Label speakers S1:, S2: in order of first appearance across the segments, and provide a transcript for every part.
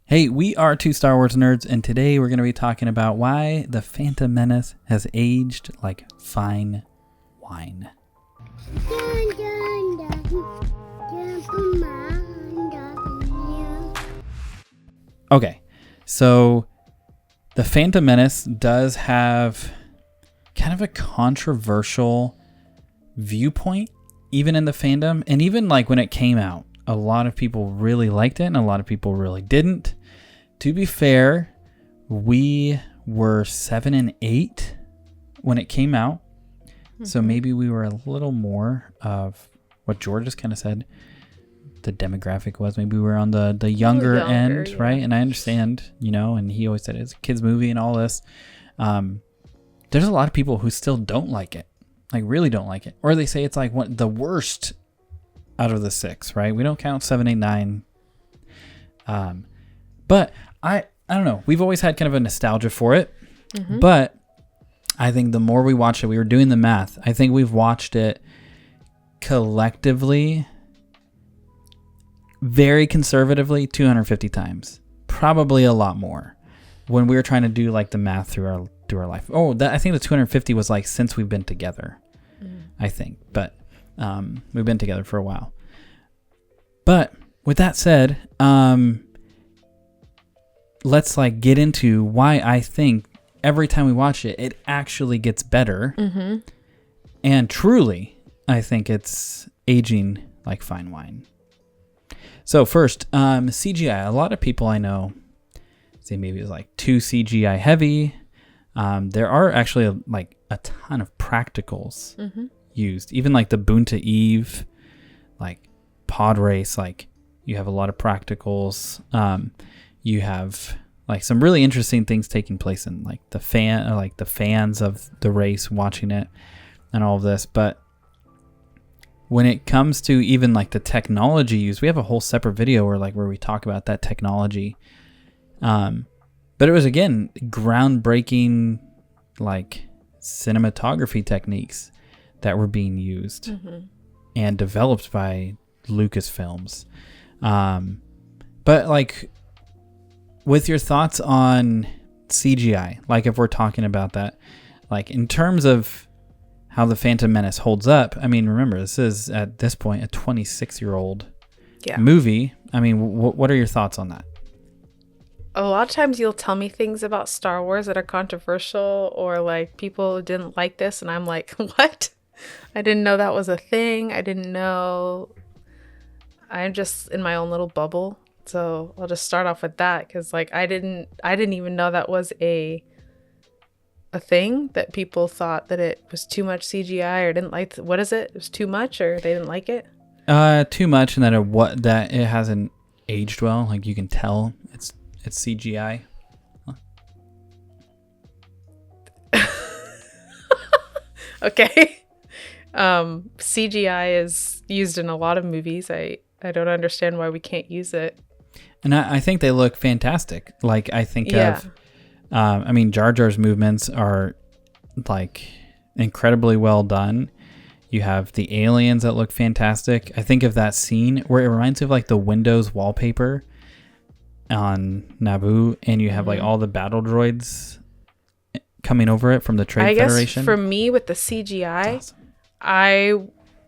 S1: Hey, we are two Star Wars nerds, and today we're going to be talking about why the Phantom Menace has aged like fine wine. Okay, so the Phantom Menace does have kind of a controversial viewpoint, even in the fandom, and even like when it came out. A lot of people really liked it and a lot of people really didn't. To be fair, we were 7 and 8 when it came out. Mm-hmm. So maybe we were a little more of what George just kind of said the demographic was. Maybe we were on the younger end, yeah. Right? And I understand, and he always said it's a kid's movie and all this. There's a lot of people who still don't like it, like really don't like it. Or they say it's like the worst out of the 6, right? We don't count 7, 8, 9. But I don't know. We've always had kind of a nostalgia for it. Mm-hmm. But I think the more we watch it, we were doing the math. I think we've watched it collectively, very conservatively, 250 times. Probably a lot more. When we were trying to do like the math through our life. Oh, I think the 250 was like since we've been together. I think. But we've been together for a while. But with that said, let's like get into why I think every time we watch it, it actually gets better. Mm-hmm. And truly, I think it's aging like fine wine. So first, CGI. A lot of people I know say maybe it's like too CGI heavy. There are actually like a ton of practicals used. Even like the Boonta Eve, like pod race, like you have a lot of practicals. You have like some really interesting things taking place in like the fans of the race watching it and all of this. But when it comes to even like the technology used, we have a whole separate video where we talk about that technology. But it was again groundbreaking like cinematography techniques that were being used and developed by Lucasfilms. But like with your thoughts on CGI, like if we're talking about that, like in terms of how the Phantom Menace holds up, I mean, remember, this is at this point a 26-year-old movie. I mean, what are your thoughts on that?
S2: A lot of times you'll tell me things about Star Wars that are controversial or like people didn't like this and I'm like, what? I didn't know that was a thing. I didn't know. I'm just in my own little bubble. So I'll just start off with that because like I didn't even know that was a thing, that people thought that it was too much CGI or didn't like. What is it? It was too much or they didn't like it?
S1: Too much, and that it hasn't aged well. Like you can tell it's CGI. Huh?
S2: Okay. CGI is used in a lot of movies. I don't understand why we can't use it.
S1: And I think they look fantastic. Like I think of, I mean, Jar Jar's movements are like incredibly well done. You have the aliens that look fantastic. I think of that scene where it reminds me of like the Windows wallpaper on Naboo, and you have like all the battle droids coming over it from the Trade Federation.
S2: I guess for me with the CGI, awesome.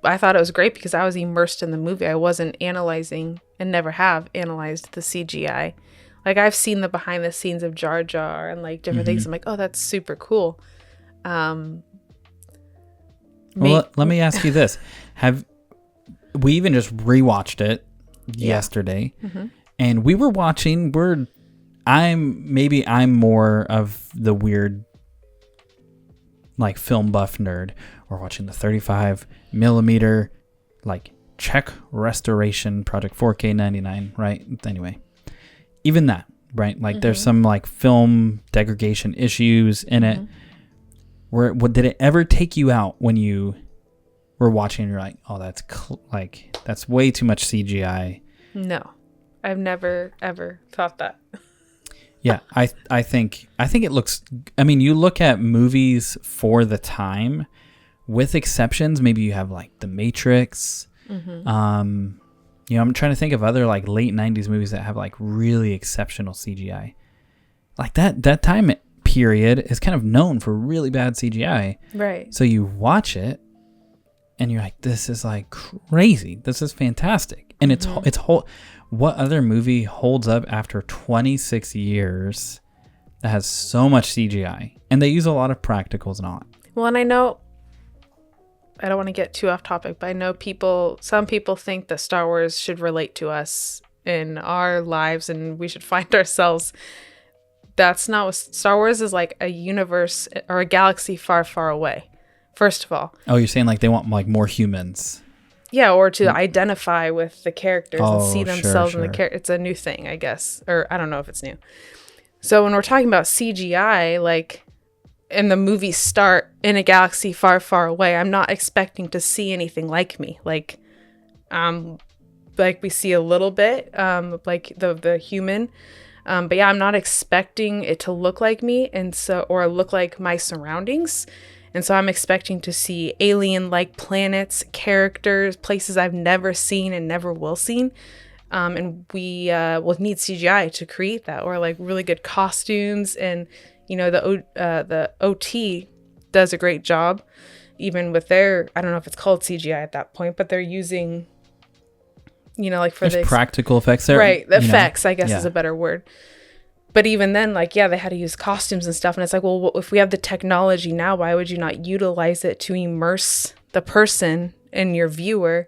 S2: I thought it was great because I was immersed in the movie. I wasn't analyzing and never have analyzed the CGI. Like I've seen the behind the scenes of Jar Jar and like different things. I'm like, oh, that's super cool.
S1: Well, let me ask you this. We even just rewatched it yesterday and we were watching, I'm more of the weird like film buff nerd. We're watching the 35 millimeter like Czech restoration project 4K 99, right? Anyway, even that, right? Like there's some like film degradation issues in it. Did it ever take you out when you were watching and you're like, oh, that's way too much CGI?
S2: No, I've never ever thought that.
S1: Yeah, I think it looks. I mean, you look at movies for the time, with exceptions. Maybe you have like The Matrix, You know, I'm trying to think of other like late 90s movies that have like really exceptional CGI. Like that time period is kind of known for really bad CGI.
S2: Right.
S1: So you watch it and you're like, this is like crazy. This is fantastic. And it's what other movie holds up after 26 years that has so much CGI? And they use a lot of practicals and all.
S2: Well, and I know, I don't want to get too off topic, but I know some people think that Star Wars should relate to us in our lives and we should find ourselves. That's not what Star Wars is. Like a universe or a galaxy far, far away, first of all.
S1: Oh, you're saying like they want like more humans.
S2: Yeah, or to identify with the characters and see
S1: sure,
S2: themselves in the character. It's a new thing, I guess. Or I don't know if it's new. So when we're talking about CGI, like, and the movies start in a galaxy far, far away, I'm not expecting to see anything like me. Like we see a little bit, like the human. But yeah, I'm not expecting it to look like me or look like my surroundings. And so I'm expecting to see alien-like planets, characters, places I've never seen and never will see. And we will need CGI to create that, or like really good costumes. And, you know, the OT does a great job, even with their, I don't know if it's called CGI at that point, but they're using, you know, like for the
S1: practical effects there.
S2: Right. The effects, I guess, is a better word. But even then, like, yeah, they had to use costumes and stuff. And it's like, well, if we have the technology now, why would you not utilize it to immerse the person and your viewer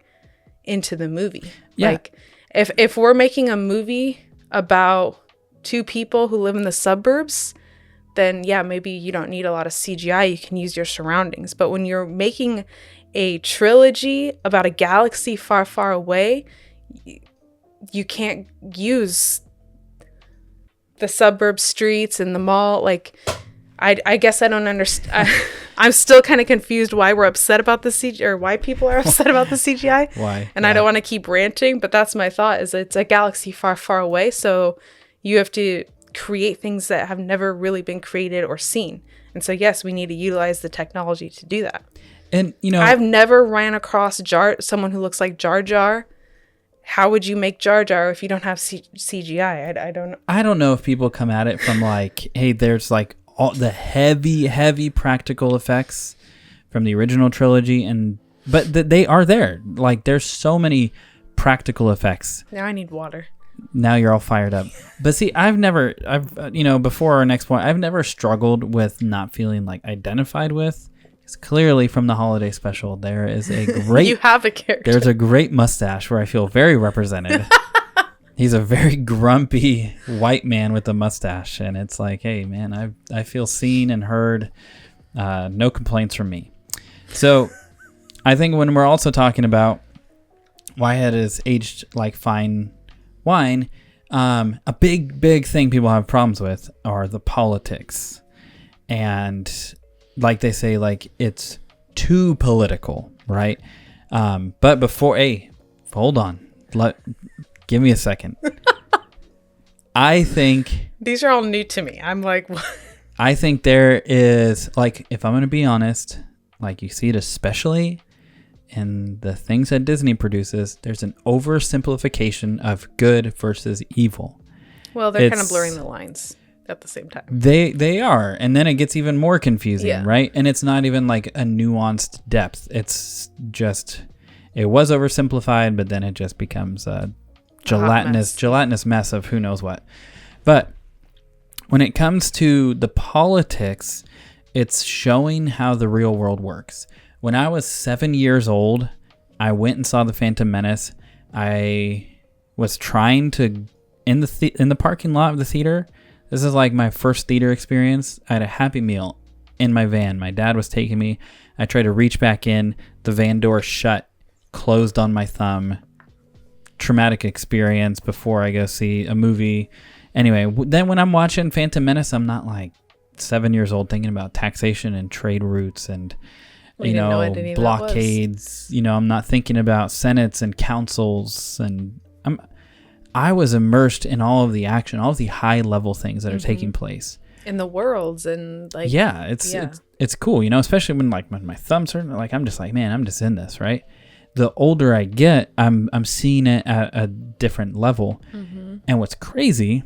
S2: into the movie?
S1: Yeah.
S2: Like, if we're making a movie about two people who live in the suburbs, then yeah, maybe you don't need a lot of CGI. You can use your surroundings. But when you're making a trilogy about a galaxy far, far away, you can't use the suburb streets and the mall. Like, I guess I don't understand. I'm still kind of confused why we're upset about the CGI, or why people are upset about the CGI.
S1: Why?
S2: And I don't want to keep ranting, but that's my thought, is it's a galaxy far, far away. So you have to create things that have never really been created or seen. And so, yes, we need to utilize the technology to do that.
S1: And, you know,
S2: I've never ran across someone who looks like Jar Jar. How would you make Jar Jar if you don't have CGI? I don't know. I
S1: don't know if people come at it from like, hey, there's like all the heavy practical effects from the original trilogy, but they are there. Like, there's so many practical effects.
S2: Now I need water.
S1: Now you're all fired up. But see, before our next point, I've never struggled with not feeling like identified with. Clearly from the holiday special, there is a great
S2: you have a character.
S1: There's a great mustache where I feel very represented. He's a very grumpy white man with a mustache, and it's like, hey man, I feel seen and heard. No complaints from me. So I think when we're also talking about why it is aged like fine wine, a big thing people have problems with are the politics. And like they say, like, it's too political, right? But before, hold on. Give me a second. I think...
S2: These are all new to me. I'm like... What?
S1: I think there is, like, if I'm going to be honest, like, you see it especially in the things that Disney produces, there's an oversimplification of good versus evil.
S2: Well, they're kind of blurring the lines at the same time.
S1: They are, and then it gets even more confusing, right? And it's not even like a nuanced depth. It's just, it was oversimplified, but then it just becomes a gelatinous mess of who knows what. But when it comes to the politics, it's showing how the real world works. When I was 7 years old, I went and saw the Phantom Menace. I was trying to, in the parking lot of the theater. This is like my first theater experience. I had a Happy Meal in my van. My dad was taking me. I tried to reach back in. The van door shut, closed on my thumb. Traumatic experience before I go see a movie. Anyway, then when I'm watching Phantom Menace, I'm not like 7 years old thinking about taxation and trade routes and, blockades. I'm not thinking about senates and councils. And I was immersed in all of the action, all of the high level things that are taking place
S2: in the worlds, and like,
S1: it's cool, especially when my thumbs are like, I'm just like, man, I'm just in this, right? the older I get, I'm seeing it at a different level. Mm-hmm. And what's crazy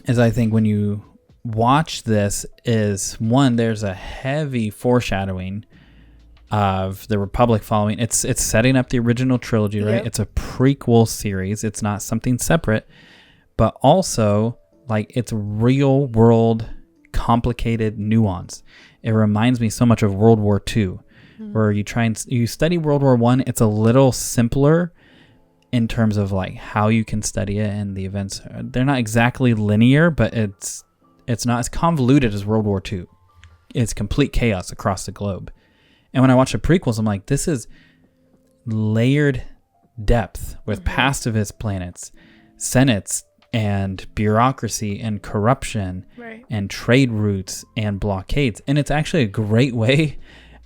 S1: is I think when you watch this is, one, there's a heavy foreshadowing of the Republic following. It's setting up the original trilogy, right? Yep. It's a prequel series. It's not something separate, but also like it's real world complicated nuance. It reminds me so much of World War II, where you study World War I. It's a little simpler in terms of like how you can study it, and the events. They're not exactly linear, but it's not as convoluted as World War II. It's complete chaos across the globe. And when I watch the prequels, I'm like, this is layered depth with pacifist planets, senates, and bureaucracy and corruption, right, and trade routes and blockades. And it's actually a great way.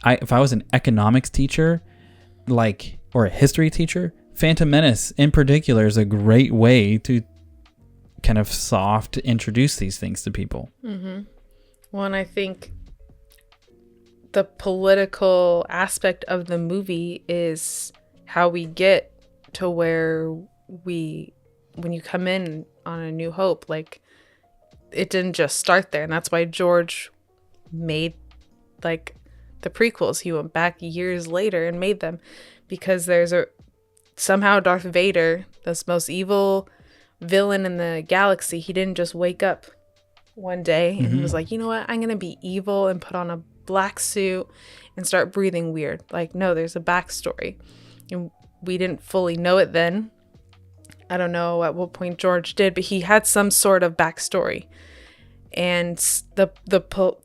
S1: If I was an economics teacher, or a history teacher, Phantom Menace in particular is a great way to kind of soft introduce these things to people. Mm-hmm.
S2: Well, and I think the political aspect of the movie is how we get to where when you come in on A New Hope, like it didn't just start there. And that's why George made like the prequels. He went back years later and made them, because somehow Darth Vader, this most evil villain in the galaxy, he didn't just wake up one day and was like, you know what, I'm going to be evil and put on a black suit and start breathing weird. Like, no, there's a backstory. And we didn't fully know it then. I don't know at what point George did, but he had some sort of backstory. And the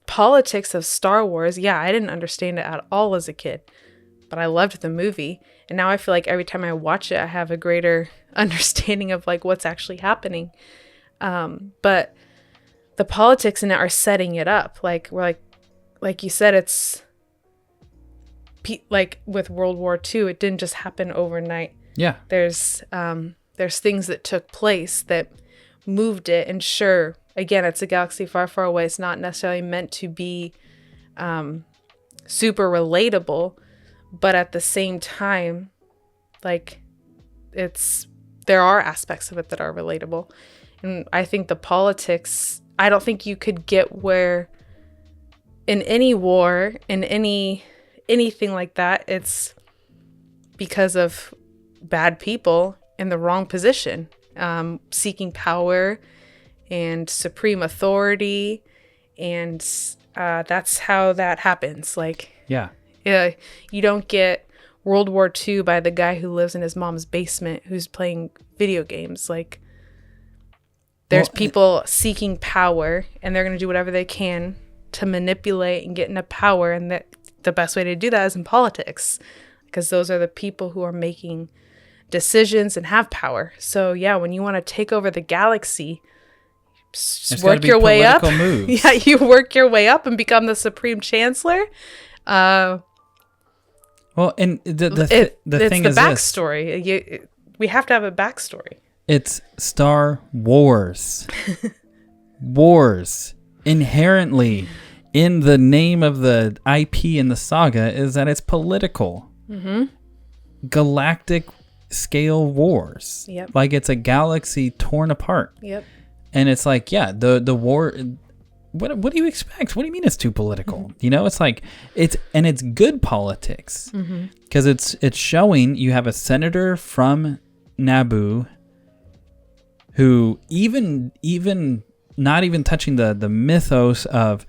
S2: politics of Star Wars, yeah, I didn't understand it at all as a kid, but I loved the movie. And now I feel like every time I watch it, I have a greater understanding of like what's actually happening. But the politics in it are setting it up. Like we're like you said, it's like with World War II, it didn't just happen overnight.
S1: Yeah.
S2: There's things that took place that moved it. And sure, again, it's a galaxy far, far away. It's not necessarily meant to be super relatable, but at the same time, like there are aspects of it that are relatable. And I think the politics, I don't think you could get where in any war, in anything like that, it's because of bad people in the wrong position, seeking power and supreme authority, and that's how that happens. Like,
S1: yeah,
S2: you don't get World War II by the guy who lives in his mom's basement who's playing video games. Like, there's people seeking power, and they're going to do whatever they can to manipulate and get into power, and that the best way to do that is in politics, because those are the people who are making decisions and have power. So yeah, when you want to take over the galaxy, work your way up. Yeah, you work your way up and become the supreme chancellor.
S1: Well, and the thing is,
S2: the backstory. We have to have a backstory.
S1: It's Star Wars. Wars inherently in the name of the IP and the saga is that it's political. Mm-hmm. Galactic scale wars. Yep. Like it's a galaxy torn apart.
S2: Yep.
S1: And it's like, yeah, the war. What do you expect? What do you mean it's too political? Mm-hmm. You know, it's like it's good politics, because it's showing you have a senator from Naboo who even not even touching the mythos of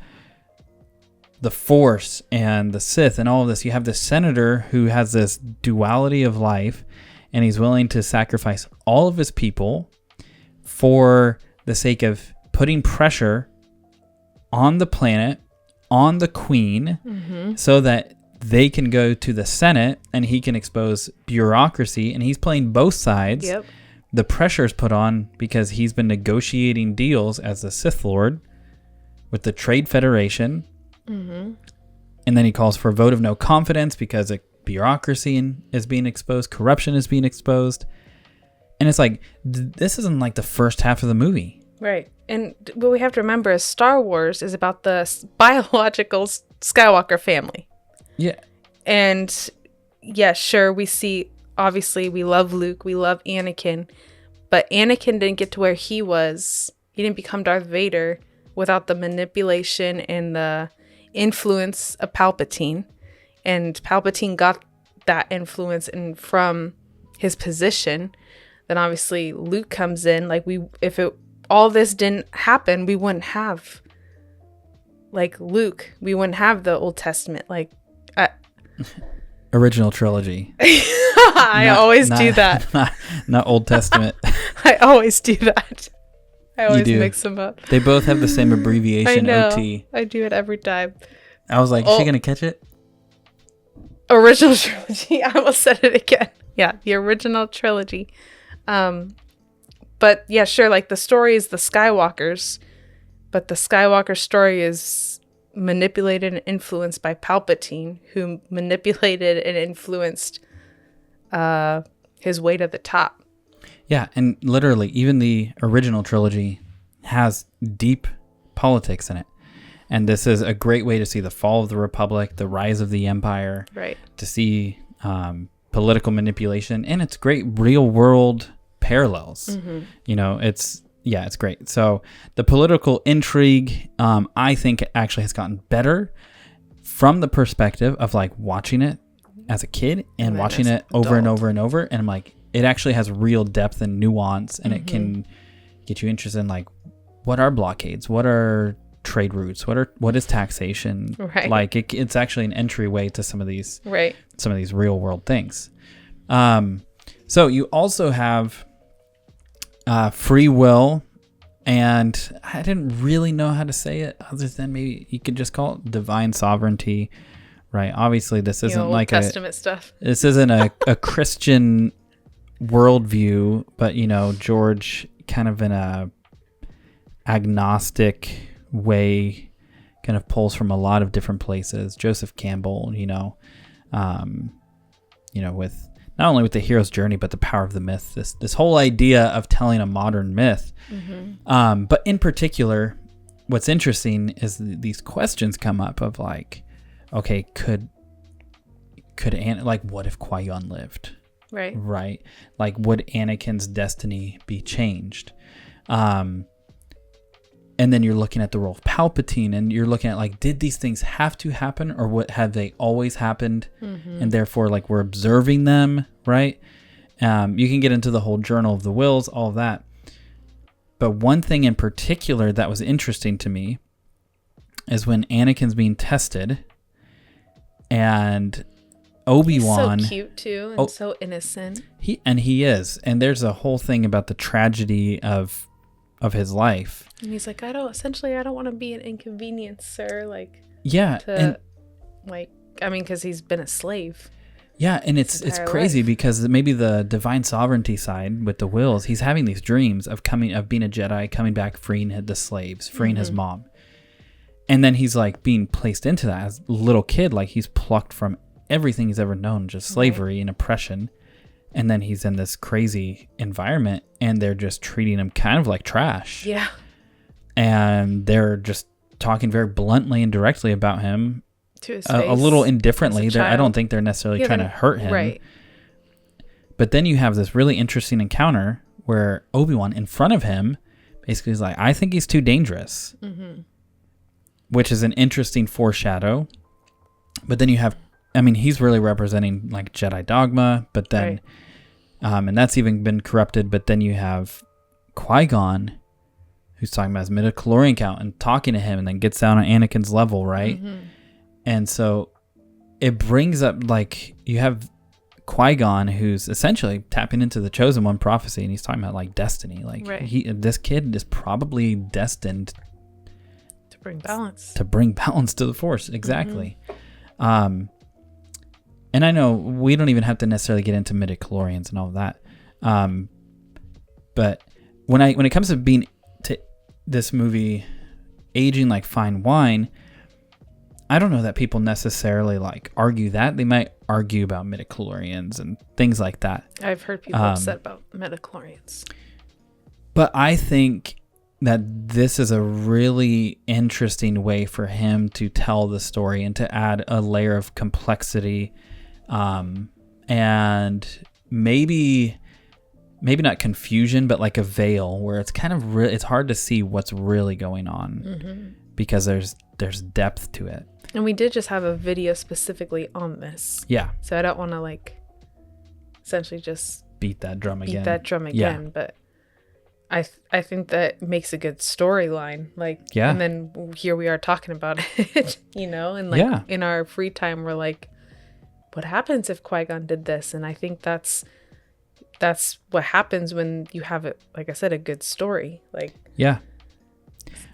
S1: the Force and the Sith and all of this. You have this senator who has this duality of life, and he's willing to sacrifice all of his people for the sake of putting pressure on the planet, on the Queen, so that they can go to the Senate and he can expose bureaucracy. And he's playing both sides.
S2: Yep.
S1: The pressure's put on because he's been negotiating deals as the Sith Lord with the Trade Federation. Mm-hmm. And then he calls for a vote of no confidence because a bureaucracy is being exposed, corruption is being exposed. And it's like, this isn't like the first half of the movie.
S2: Right. And what we have to remember is Star Wars is about the biological Skywalker family.
S1: Yeah.
S2: And yeah, sure, we see, obviously, we love Luke, we love Anakin, but Anakin didn't get to where he was. He didn't become Darth Vader without the manipulation and the influence of Palpatine. And Palpatine got that influence and from his position. Then obviously Luke comes in. Like, all this didn't happen, we wouldn't have like Luke. We wouldn't have the Old Testament. Like,
S1: Original trilogy.
S2: I always do that.
S1: Not Old Testament.
S2: I always do that. I always mix them up.
S1: They both have the same abbreviation,
S2: I know.
S1: OT.
S2: I do it every time.
S1: I was like, is she going to catch it?
S2: Original trilogy. I almost said it again. Yeah, the original trilogy. But yeah, sure, like the story is the Skywalkers, but the Skywalker story is manipulated and influenced by Palpatine, who manipulated and influenced his way to the top.
S1: Yeah, and literally, even the original trilogy has deep politics in it. And this is a great way to see the fall of the Republic, the rise of the Empire,
S2: right?
S1: To see political manipulation, and it's great real-world parallels.
S2: Mm-hmm.
S1: You know, it's great. So the political intrigue, I think, actually has gotten better from the perspective of like watching it as a kid and watching it over and over and over. And I'm like, it actually has real depth and nuance, and it can get you interested in like, what are blockades? What are trade routes? What is taxation?
S2: Right.
S1: Like it's actually an entryway to some of these real world things. So you also have free will, and I didn't really know how to say it other than maybe you could just call it divine sovereignty, right? Obviously, this isn't like
S2: Old Testament stuff.
S1: This isn't a Christian worldview, but George kind of in a agnostic way kind of pulls from a lot of different places. Joseph Campbell, with not only with the hero's journey, but the power of the myth, this whole idea of telling a modern myth. But in particular, what's interesting is these questions come up of like, okay, could like, what if Qui-Gon lived? Right. Like, would Anakin's destiny be changed? And then you're looking at the role of Palpatine, and you're looking at like, did these things have to happen, or what have they always happened? And therefore, like, we're observing them, right? You can get into the whole Journal of the Wills, all of that. But one thing in particular that was interesting to me is when Anakin's being tested, and Obi-Wan,
S2: he's so cute too, and so innocent.
S1: He is, and there's a whole thing about the tragedy of his life.
S2: And he's like, I don't want to be an inconvenience, sir. Like,
S1: yeah,
S2: because he's been a slave.
S1: Yeah, and it's crazy because maybe the divine sovereignty side with the wills, he's having these dreams of being a Jedi, coming back, freeing the slaves, freeing his mom. And then he's like being placed into that as a little kid, like he's plucked from everything he's ever known, just slavery and oppression. And then he's in this crazy environment, and they're just treating him kind of like trash.
S2: Yeah.
S1: And they're just talking very bluntly and directly about him.
S2: To his face.
S1: A little indifferently. I don't think they're necessarily trying to hurt him.
S2: Right.
S1: But then you have this really interesting encounter where Obi-Wan in front of him basically is like, I think he's too dangerous. Which is an interesting foreshadow. But then you have, he's really representing like Jedi dogma, but then, and that's even been corrupted. But then you have Qui-Gon, who's talking about his midichlorian count and talking to him, and then gets down on Anakin's level, right? And so it brings up, like, you have Qui-Gon, who's essentially tapping into the Chosen One prophecy, and he's talking about like destiny. Like this kid is probably destined
S2: to bring balance.
S1: To the Force, exactly. And I know we don't even have to necessarily get into midichlorians and all of that. But when it comes to this movie aging like fine wine, I don't know that people necessarily like argue that. They might argue about midichlorians and things like that.
S2: I've heard people upset about midichlorians.
S1: But I think that this is a really interesting way for him to tell the story and to add a layer of complexity And maybe not confusion, but like a veil where it's kind of it's hard to see what's really going on because there's depth to it.
S2: And we did just have a video specifically on this.
S1: Yeah.
S2: So I don't want to like essentially just
S1: beat that drum again.
S2: Yeah. But I think that makes a good storyline. Like,
S1: yeah.
S2: And then here we are talking about it, you know, and like in our free time, we're like, what happens if Qui-Gon did this? And I think that's what happens when you have it, like I said, a good story. Like,
S1: yeah.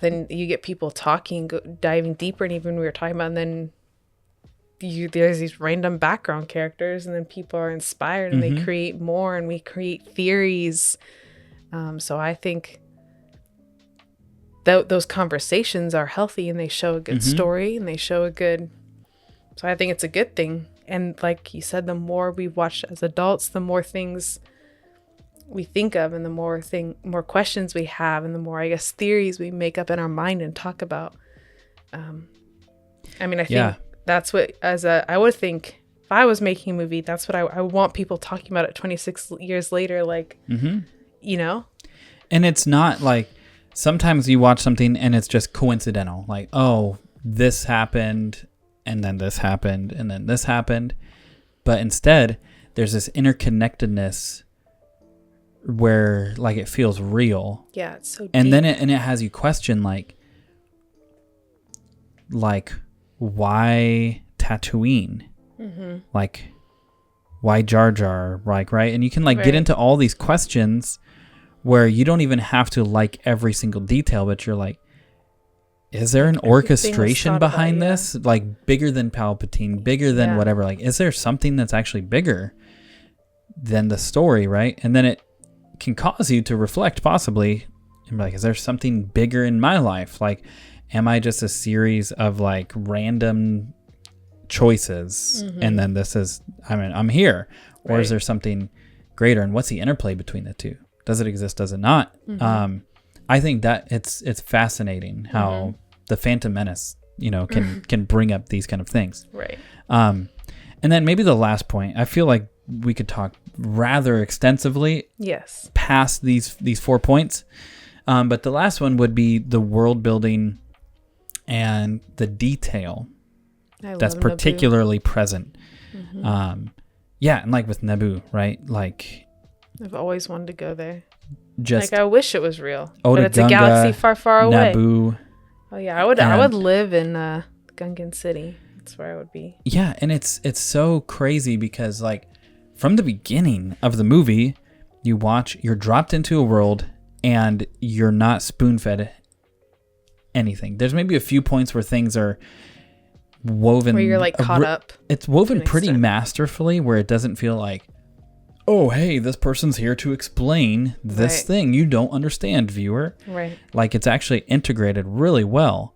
S2: Then you get people talking, diving deeper, and even we were talking about, and then there's these random background characters, and then people are inspired and they create more, and we create theories. So I think those conversations are healthy, and they show a good story, and they show a good. So I think it's a good thing. And like you said, the more we watch as adults, the more things we think of, and the more questions we have, and the more, I guess, theories we make up in our mind and talk about. I mean, I think that's what, I would think if I was making a movie, that's what I would want people talking about it 26 years later, like, you know?
S1: And it's not like, sometimes you watch something and it's just coincidental. Like, oh, this happened, and then this happened, and then this happened. But instead, there's this interconnectedness where, like, it feels real.
S2: Yeah, it's so deep.
S1: And then it has you question, like why Tatooine? Like, why Jar Jar? Like, right? And you can get into all these questions where you don't even have to like every single detail, but you're like, is there an orchestration behind this? Like, bigger than Palpatine, bigger than whatever. Like, is there something that's actually bigger than the story, right? And then it can cause you to reflect, possibly, and be like, is there something bigger in my life? Like, am I just a series of like random choices? And then I'm here. Or is there something greater? And what's the interplay between the two? Does it exist? Does it not? I think that it's fascinating how the Phantom Menace, can bring up these kind of things.
S2: Right.
S1: And then maybe the last point, I feel like we could talk rather extensively.
S2: Yes.
S1: Past these 4 points. But the last one would be the world building and the detail that's particularly present. And like with Naboo, right? Like,
S2: I've always wanted to go there.
S1: Just
S2: like, I wish it was real,
S1: Oda
S2: but it's a galaxy far, far away.
S1: Naboo.
S2: Oh yeah, I would live in Gungan City. That's where I would be.
S1: Yeah, and it's so crazy because, like, from the beginning of the movie, you're dropped into a world and you're not spoon-fed anything. There's maybe a few points where things are woven,
S2: where you're like caught up.
S1: It's woven pretty masterfully, where it doesn't feel like, oh, hey, this person's here to explain this thing you don't understand, viewer.
S2: Right.
S1: Like, it's actually integrated really well.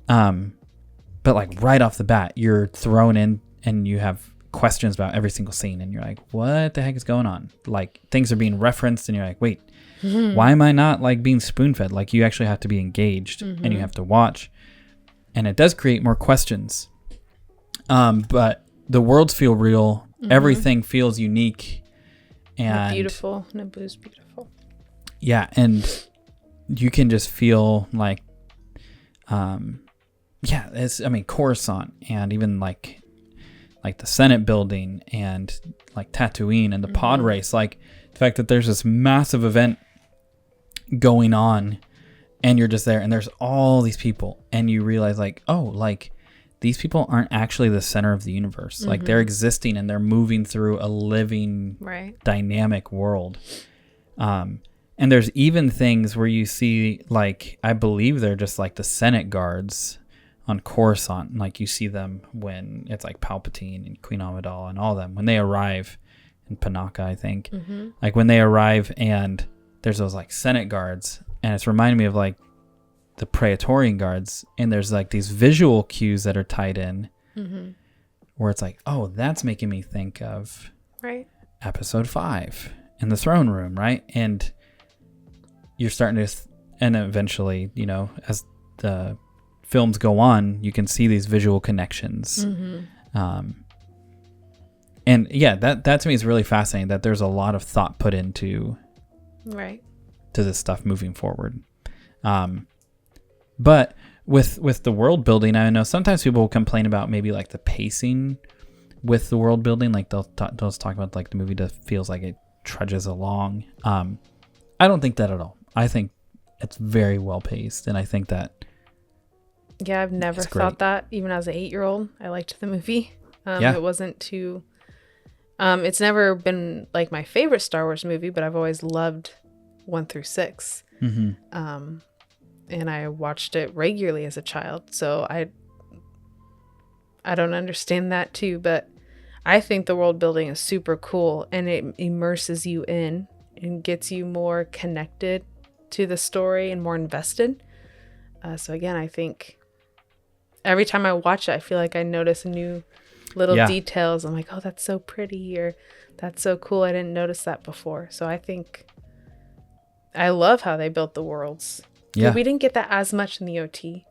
S1: But like right off the bat, you're thrown in and you have questions about every single scene, and you're like, what the heck is going on? Like, things are being referenced and you're like, wait, why am I not like being spoon-fed? Like, you actually have to be engaged and you have to watch. And it does create more questions. But the worlds feel real. Everything feels unique. And
S2: beautiful. Naboo's beautiful.
S1: Yeah, and you can just feel like, Coruscant, and even like the Senate building, and like Tatooine and the pod race, like the fact that there's this massive event going on, and you're just there, and there's all these people, and you realize like, oh, like, these people aren't actually the center of the universe. Like, they're existing and they're moving through a living, dynamic world. And there's even things where you see, like, I believe they're just like the Senate guards on Coruscant. Like, you see them when it's like Palpatine and Queen Amidala and all of them, when they arrive in Panaka, I think. Like, when they arrive and there's those like Senate guards, and it's reminding me of like the Praetorian guards, and there's like these visual cues that are tied in where it's like, oh, that's making me think of episode 5 in the throne room, right? And you're starting to and eventually, as the films go on, you can see these visual connections. And yeah, that to me is really fascinating that there's a lot of thought put into to this stuff moving forward. But with the world building, I know sometimes people will complain about maybe like the pacing with the world building. Like they'll talk about like the movie just feels like it trudges along. I don't think that at all. I think it's very well paced, and I think that
S2: I've never thought that. Even as an 8-year-old, I liked the movie. It wasn't too it's never been like my favorite Star Wars movie, but I've always loved 1 through 6. And I watched it regularly as a child, so I don't understand that too, but I think the world building is super cool, and it immerses you in and gets you more connected to the story and more invested. So again, I think every time I watch it, I feel like I notice new little details. I'm like, oh, that's so pretty, or that's so cool. I didn't notice that before. So I think I love how they built the worlds. Yeah. We didn't get that as much in the OT.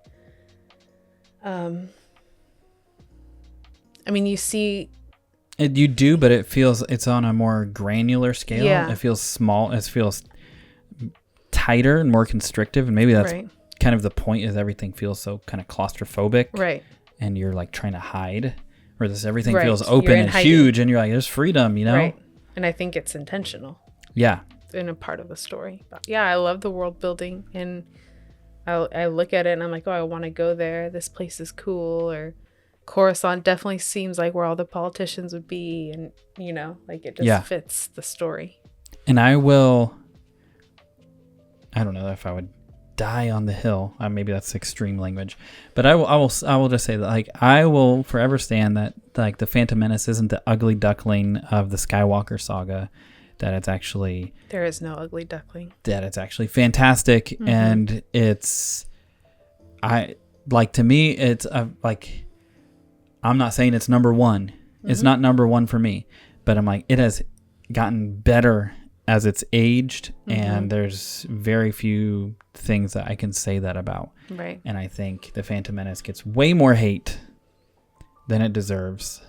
S2: I mean, you see...
S1: You do, but it's on a more granular scale. Yeah. It feels small. It feels tighter and more constrictive. And maybe that's kind of the point, is everything feels so kind of claustrophobic.
S2: Right.
S1: And you're like trying to hide. Or everything feels open and huge, and you're like, there's freedom, you know?
S2: Right. And I think it's intentional.
S1: Yeah.
S2: In a part of the story. But yeah, I love the world building, and I look at it and I'm like, oh, I want to go there. This place is cool. Or Coruscant definitely seems like where all the politicians would be, and you know, like it just fits the story.
S1: And I don't know if I would die on the hill. Maybe that's extreme language, but I will just say that like I will forever stand that like the Phantom Menace isn't the ugly duckling of the Skywalker saga. That it's actually,
S2: there is no ugly duckling. That
S1: it's actually fantastic, and to me it's like, I'm not saying it's number one. It's not number one for me, but I'm like, it has gotten better as it's aged, and there's very few things that I can say that about.
S2: Right.
S1: And I think the Phantom Menace gets way more hate than it deserves.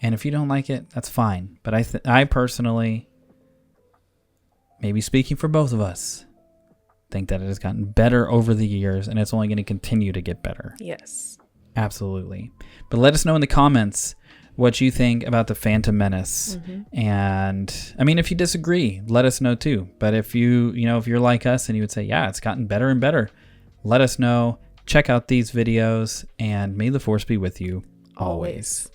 S1: And if you don't like it, that's fine. But I personally, maybe speaking for both of us, think that it has gotten better over the years, and it's only going to continue to get better.
S2: Yes.
S1: Absolutely. But let us know in the comments what you think about the Phantom Menace. And I mean, if you disagree, let us know too. But if if you're like us and you would say, yeah, it's gotten better and better, let us know. Check out these videos, and may the Force be with you always.